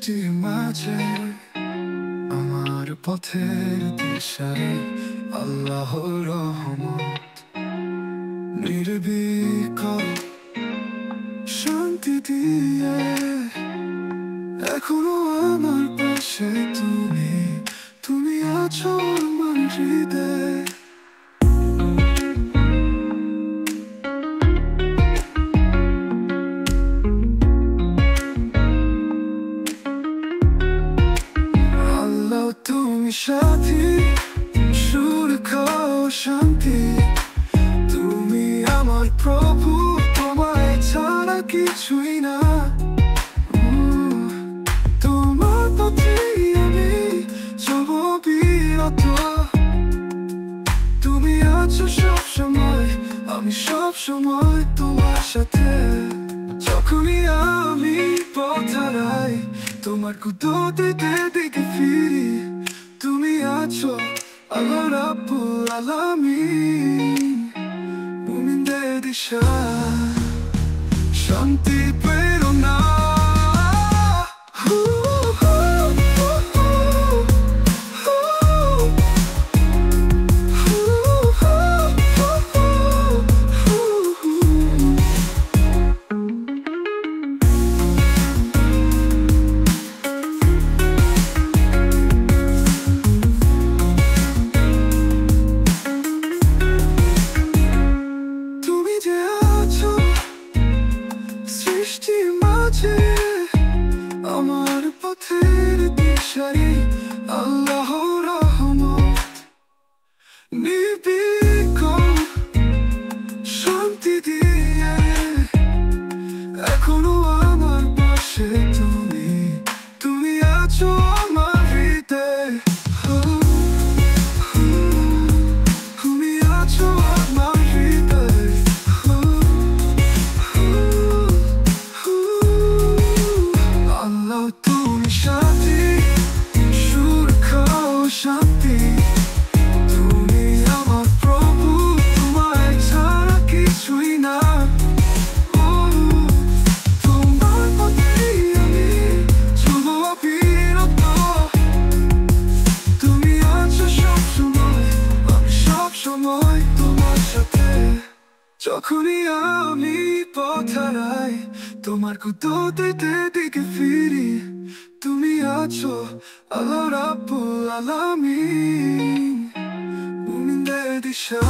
সৃষ্টির মাঝে আমার পথের দিশারে আল্লাহর রহমত নির্বিকল শান্তি দিয়ে এখনো আমার পাশে তুমি আছো আমার হৃদয়ে। তুমি সাথী, সুরক্ষা ও শান্তি, তুমি আমার প্রভু, তোমায় ছাড়া কিছুই না। তোমার প্রতি আমি সব বিরত, তুমি আছো সব সময়, আমি সব সময় তোমার সাথে। যখনই আমি পথ হারাই, তোমার কুদরতে দিকে ফিরি, তুমি আছো আল্লাহ রাব্বুল আলামিন, মুমিনদের দিশা, শান্তি প্রেরণা। সৃষ্টির মাঝে আমার পথের দিশারি আল্লাহর রহমত নির্বিকল শান্তি দিয়ে এখনো আমার পাশে তুমি আছো আমার হৃদয়ে। তুমি আছো আমার হৃদয়ে। তুমি সাথী, সুরক্ষা ও শান্তি, তুমি আমার প্রভু, তোমায় ছাড়া কিছুই না। তোমার প্রতি আমি সব বিরত, তুমি আছো সব সময়, আমি সব সময় তোমার সাথে। যখনই আমি পথ হারাই, তোমার কুদরতে দিকে ফিরি, তুমি আছো আল্লাহ রাব্বুল আলামিন, মুমিনদের দিশা।